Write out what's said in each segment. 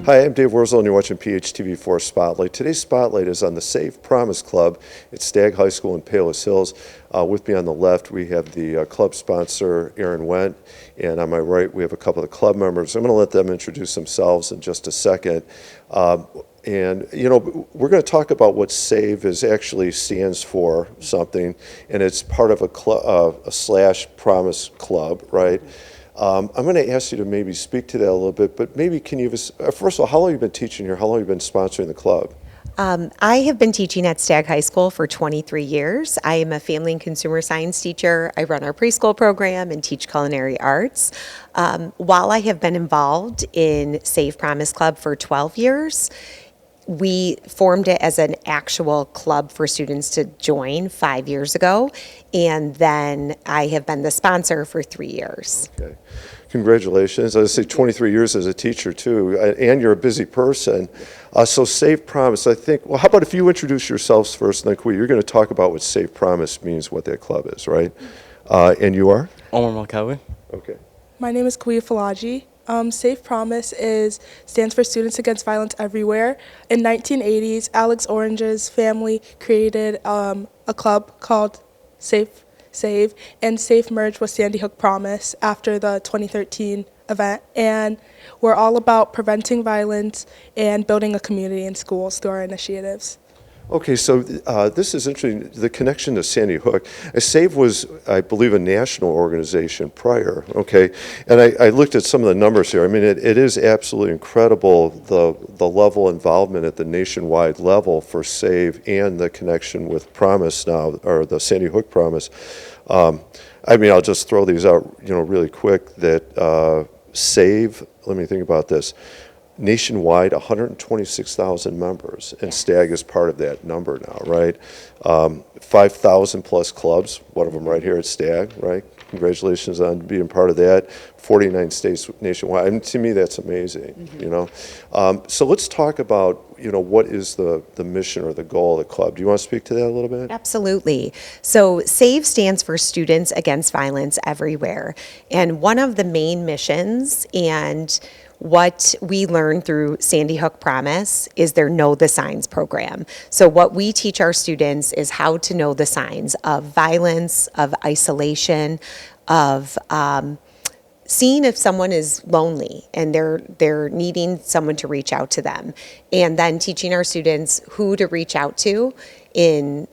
Hi, I'm Dave Wurzel, and you're watching PHTV4 Spotlight. Today's Spotlight is on the Save Promise Club at Stagg High School in Palos Hills. With me on the left, we have the club sponsor, Aaron Wendt, and on my right, we have a couple of the club members. I'm going to let them introduce themselves in just a second. And, you know, we're going to talk about what SAVE actually stands for, something, and it's part of a slash promise club, right? I'm going to ask you to maybe speak to that a little bit, but maybe can you, first of all, how long have you been teaching here? How long have you been sponsoring the club? I have been teaching at Stagg High School for 23 years. I am a family and consumer science teacher. I run our preschool program and teach culinary arts. While I have been involved in Save Promise Club for 12 years, we formed it as an actual club for students to join 5 years ago, and then I have been the sponsor for 3 years. Okay. Congratulations. I say 23 years as a teacher, too, and you're a busy person. So Save Promise, I think, well, how about if you introduce yourselves first, and then Kui, you're going to talk about what Save Promise means, what that club is, right? And you are? Omar Malkawi. Okay. My name is Kuya Falaji. Safe Promise stands for Students Against Violence Everywhere. In 1980s, Alex Orange's family created a club called Save, and Safe merged with Sandy Hook Promise after the 2013 event. And we're all about preventing violence and building a community in schools through our initiatives. Okay, so this is interesting, the connection to Sandy Hook. SAVE was, I believe, a national organization prior, okay? And I looked at some of the numbers here. I mean, it is absolutely incredible, the level of involvement at the nationwide level for SAVE and the connection with Promise now, or the Sandy Hook Promise. I mean, I'll just throw these out, you know, really quick, that SAVE, let me think about this, nationwide, 126,000 members, and Stagg is part of that number now, right? 5,000 plus clubs, one of them right here at Stagg, right? Congratulations on being part of that. 49 states nationwide. I mean, to me, that's amazing, you know? So let's talk about, you know, what is the mission or the goal of the club? Do you want to speak to that a little bit? Absolutely. So SAVE stands for Students Against Violence Everywhere. And one of the main missions and what we learned through Sandy Hook Promise is their Know the Signs program. So what we teach our students is how to know the signs of violence, of isolation, of seeing if someone is lonely and they're needing someone to reach out to them, and then teaching our students who to reach out to in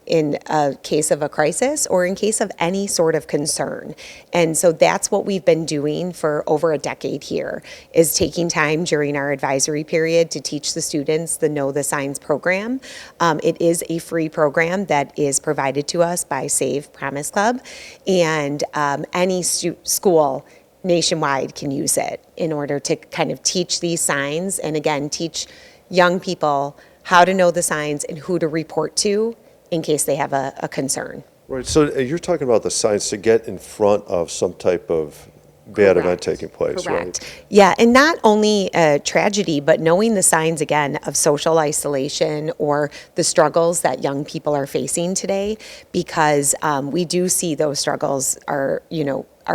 a case of a crisis or in case of any sort of concern. And so that's what we've been doing for over a decade here, is taking time during our advisory period to teach the students the Know the Signs program. It is a free program that is provided to us by Save Promise Club, and any school nationwide can use it in order to kind of teach these signs, and again, teach young people how to know the signs and who to report to in case they have a concern. Right, so you're talking about the signs to get in front of some type of bad event taking place, Correct. right? Yeah, and not only a tragedy, but knowing the signs, again, of social isolation or the struggles that young people are facing today, because we do see those struggles are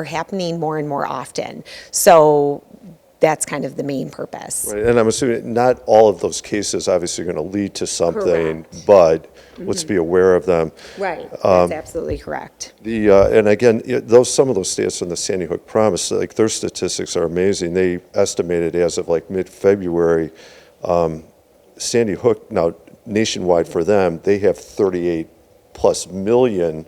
happening more and more often. So that's kind of the main purpose. Right, and I'm assuming not all of those cases obviously are going to lead to something, Correct. but let's be aware of them. Right, that's absolutely correct. And again, some of those states on the Sandy Hook Promise, like their statistics are amazing. They estimated as of like mid-February, Sandy Hook, now nationwide for them, they have 38 plus million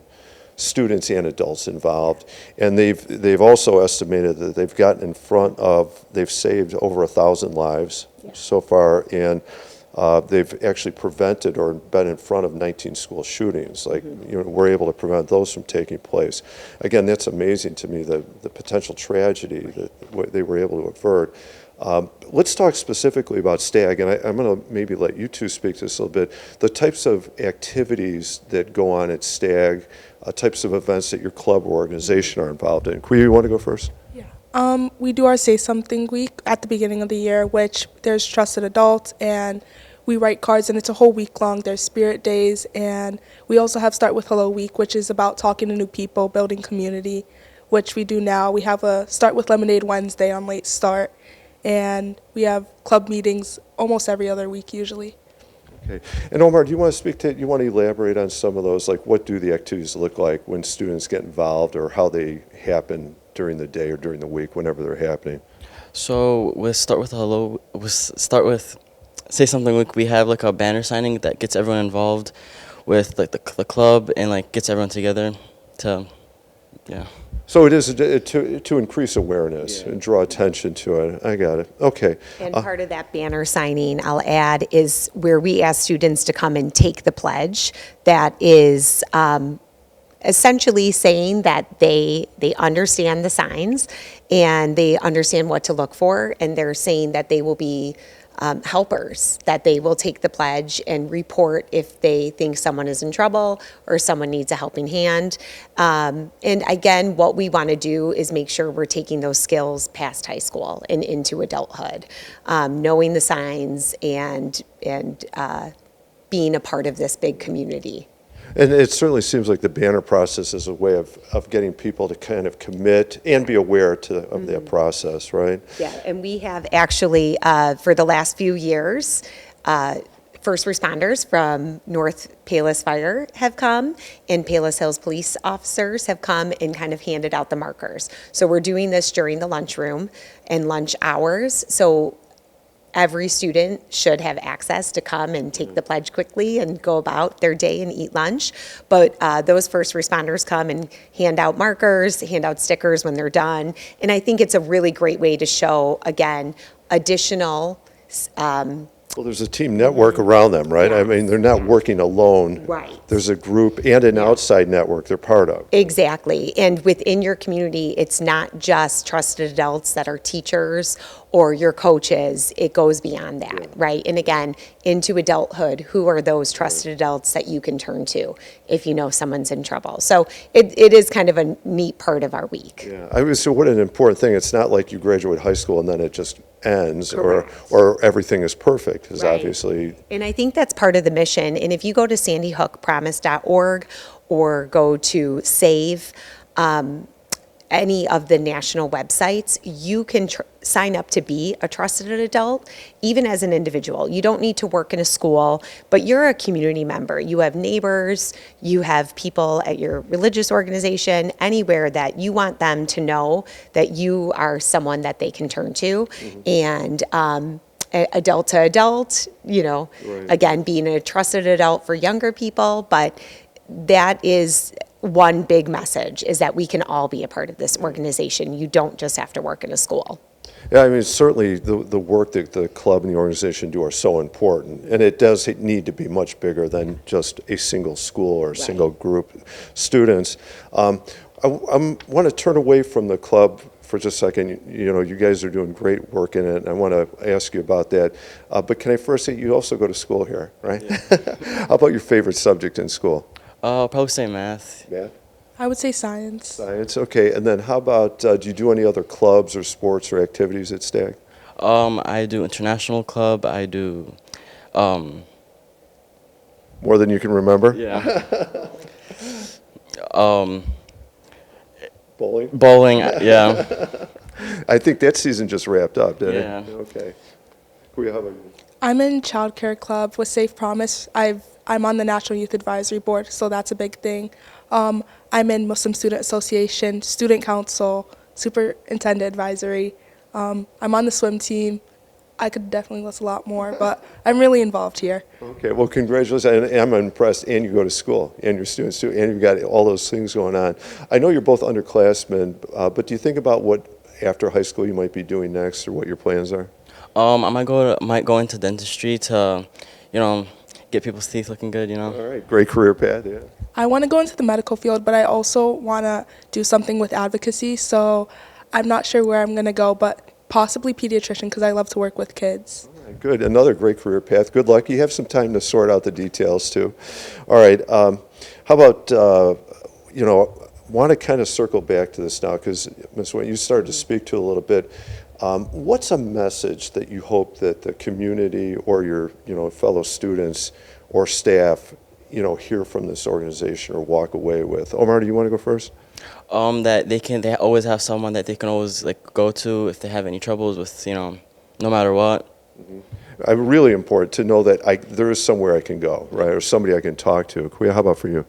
students and adults involved, and they've also estimated that they've saved over 1,000 lives so far, and they've actually prevented or been in front of 19 school shootings. Like, we're able to prevent those from taking place. Again, that's amazing to me, the potential tragedy that they were able to avert. Let's talk specifically about Stagg, and I'm going to maybe let you two speak to this a little bit. The types of activities that go on at Stagg, types of events that your club or organization are involved in. Kui, you want to go first? Yeah. We do our Say Something Week at the beginning of the year, which there's Trusted Adults, and we write cards, and it's a whole week long. There's Spirit Days, and we also have Start with Hello Week, which is about talking to new people, building community, which we do now. We have a Start with Lemonade Wednesday on Late Start, and we have club meetings almost every other week usually. Okay. And Omar, do you want to you want to elaborate on some of those? Like, what do the activities look like when students get involved, or how they happen during the day or during the week, whenever they're happening? So we'll start with hello. We'll start with say something like we have like a banner signing that gets everyone involved with like the club and like gets everyone together to yeah. So it is to increase awareness and draw attention to it. I got it. Okay. And part of that banner signing, I'll add, is where we ask students to come and take the pledge. That is essentially saying that they understand the signs and they understand what to look for, and they're saying that they will be helpers, that they will take the pledge and report if they think someone is in trouble or someone needs a helping hand. And again, what we want to do is make sure we're taking those skills past high school and into adulthood, knowing the signs and being a part of this big community. And it certainly seems like the banner process is a way of getting people to kind of commit and be aware of that process, right? Yeah, and we have actually, for the last few years, first responders from North Palos Fire have come, and Palos Hills police officers have come and kind of handed out the markers. So we're doing this during the lunchroom and lunch hours. So every student should have access to come and take the pledge quickly and go about their day and eat lunch. But those first responders come and hand out markers, hand out stickers when they're done. And I think it's a really great way to show, again, additional Well, there's a team network around them, right? I mean, they're not working alone. Right. There's a group and an outside network they're part of. Exactly. And within your community, it's not just trusted adults that are teachers or your coaches. It goes beyond that, right? And again, into adulthood, who are those trusted adults that you can turn to if you know someone's in trouble? So it is kind of a neat part of our week. Yeah, I mean, so what an important thing. It's not like you graduate high school and then it just ends, Correct. or everything is perfect, because Right. obviously, And I think that's part of the mission. And if you go to sandyhookpromise.org or go to SAVE, any of the national websites, you can sign up to be a trusted adult, even as an individual. You don't need to work in a school, but you're a community member. You have neighbors, you have people at your religious organization, anywhere that you want them to know that you are someone that they can turn to. And adult to adult, Right. again, being a trusted adult for younger people, but that is one big message, is that we can all be a part of this organization. You don't just have to work in a school. yeah, I mean, certainly the work that the club and the organization do are so important, and it does need to be much bigger than just a single school or a single group of students. I want to turn away from the club for just a second. You guys are doing great work in it, and I want to ask you about that. But can I first say, you also go to school here, right? Yeah. How about your favorite subject in school? I'll probably say math. Math? I would say science. Science, okay. And then how about, do you do any other clubs or sports or activities at Stagg? I do international club. I do More than you can remember? yeah. Bowling? Bowling. Yeah. I think that season just wrapped up, didn't Yeah. it? Okay. Kuya, how about you? I'm in childcare club with Safe Promise. I'm on the National Youth Advisory Board, so that's a big thing. I'm in Muslim Student Association, Student Council, Superintendent Advisory. I'm on the swim team. I could definitely list a lot more, but I'm really involved here. Okay, well, congratulations. And I'm impressed. And you go to school, and your students too, and you've got all those things going on. I know you're both underclassmen, but do you think about what after high school you might be doing next, or what your plans are? I might go into dentistry to, get people's teeth looking good. All right, great career path, yeah. I want to go into the medical field, but I also want to do something with advocacy, so I'm not sure where I'm going to go, but possibly pediatrician, because I love to work with kids. All right, good, another great career path. Good luck. You have some time to sort out the details too. All right, how about, want to kind of circle back to this now, because Ms. Wayne, you started to speak to it a little bit. What's a message that you hope that the community or your fellow students or staff hear from this organization or walk away with? Omar, do you want to go first? That they always have someone that they can always go to if they have any troubles with no matter what. Really important to know that there is somewhere I can go, right, or somebody I can talk to. Kuya, how about for you?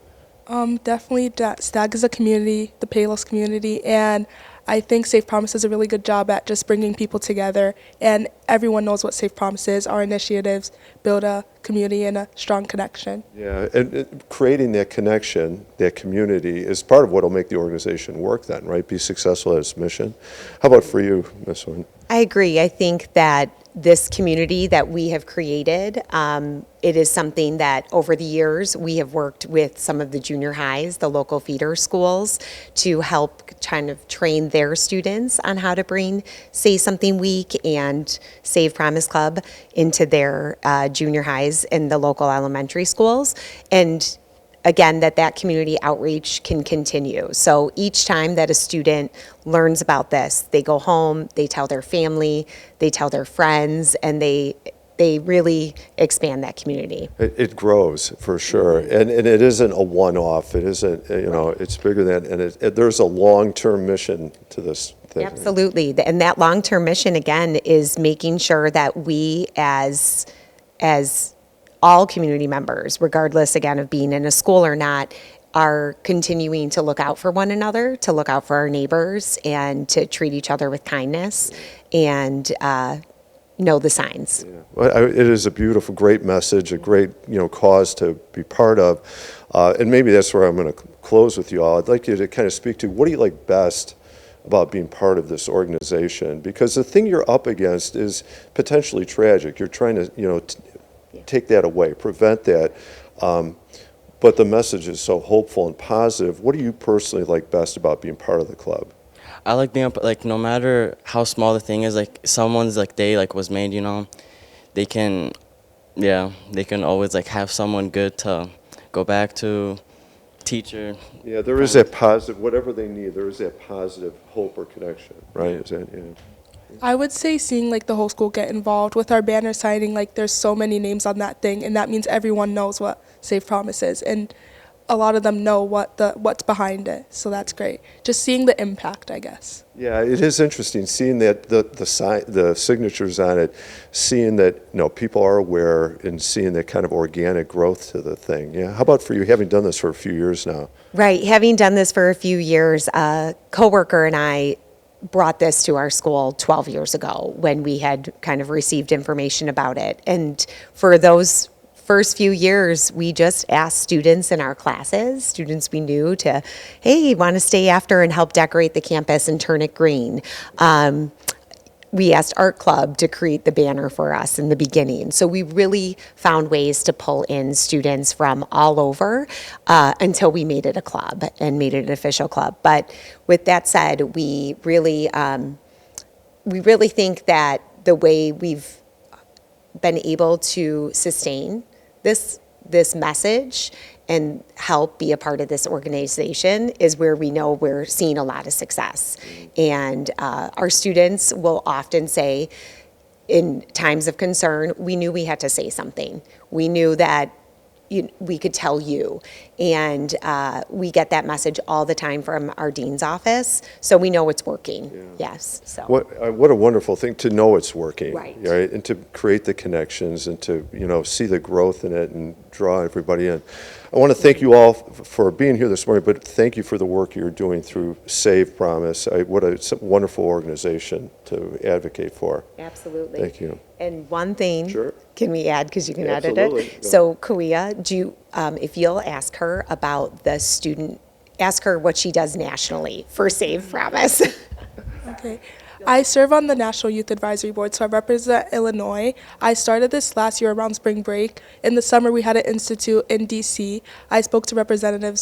Definitely that Stagg is a community, the Palos community, and I think Safe Promise does a really good job at just bringing people together, and everyone knows what Safe Promise is. Our initiatives build a community and a strong connection. Yeah, and creating that connection, that community, is part of what will make the organization work then, right? Be successful at its mission. How about for you, Ms. Wynn? I agree. I think that this community that we have created, it is something that over the years we have worked with some of the junior highs, the local feeder schools, to help kind of train their students on how to bring Say Something Week and Save Promise Club into their junior highs in the local elementary schools. And again, that community outreach can continue. So each time that a student learns about this, they go home, they tell their family, they tell their friends, and they really expand that community. It grows for sure, and it isn't a one-off. It isn't, it's bigger than, and there's a long-term mission to this thing. Absolutely. And that long-term mission, again, is making sure that we as all community members, regardless, again, of being in a school or not, are continuing to look out for one another, to look out for our neighbors, and to treat each other with kindness and know the signs. Yeah. Well, it is a beautiful, great message, a great, cause to be part of. And maybe that's where I'm going to close with you all. I'd like you to kind of speak to what do you like best about being part of this organization? Because the thing you're up against is potentially tragic. You're trying to, take that away, prevent that. But the message is so hopeful and positive. What do you personally like best about being part of the club? I like being like, no matter how small the thing is, like someone's like day like was made, they can always like have someone good to go back to, teacher. Yeah, there is that positive, whatever they need, there is that positive hope or connection, right? Is that, I would say seeing like the whole school get involved with our banner signing, like there's so many names on that thing, and that means everyone knows what Safe Promise is, and a lot of them know what's behind it. So that's great. Just seeing the impact, I guess. Yeah, it is interesting seeing that the signatures on it, seeing that people are aware, and seeing that kind of organic growth to the thing. Yeah. How about for you, having done this for a few years now? Right. Having done this for a few years, a coworker and I brought this to our school 12 years ago when we had kind of received information about it. And for those first few years, we just asked students in our classes, students we knew, to, hey, want to stay after and help decorate the campus and turn it green. We asked Art Club to create the banner for us in the beginning. So we really found ways to pull in students from all over until we made it a club and made it an official club. But with that said, we really think that the way we've been able to sustain this message and help be a part of this organization is where we know we're seeing a lot of success. And our students will often say, in times of concern, we knew we had to say something. We knew that we could tell you. And we get that message all the time from our dean's office, so we know it's working. Yeah. Yes. So. What a wonderful thing to know it's working, right? And to create the connections and to see the growth in it and draw everybody in. I want to thank you all for being here this morning, but thank you for the work you're doing through Save Promise. What a wonderful organization to advocate for. Absolutely. Thank you. And one thing, sure, can we add, because you can edit absolutely. it? So Kuya, do you, if you'll ask her about the student, ask her what she does nationally for Save Promise. Okay. I serve on the National Youth Advisory Board, so I represent Illinois. I started this last year around spring break. In the summer, we had an institute in D.C. I spoke to representative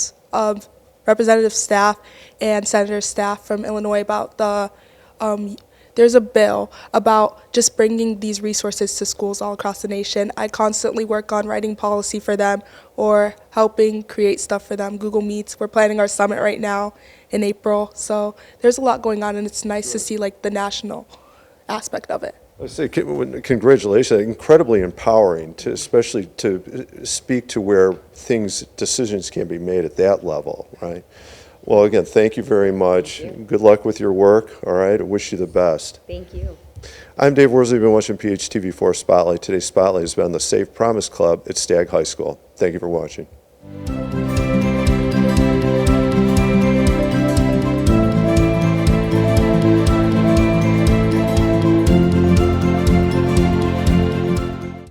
staff and senator staff from Illinois about there's a bill about just bringing these resources to schools all across the nation. I constantly work on writing policy for them or helping create stuff for them. Google Meets, we're planning our summit right now in April. So there's a lot going on, and it's nice to see like the national aspect of it. I say congratulations, incredibly empowering to, especially to speak to where decisions can be made at that level, right? Well, again, thank you very much. Thank you. Good luck with your work, all right? I wish you the best. Thank you. I'm Dave Worsley. You've been watching PHTV4 Spotlight. Today's Spotlight has been the Safe Promise Club at Stagg High School. Thank you for watching.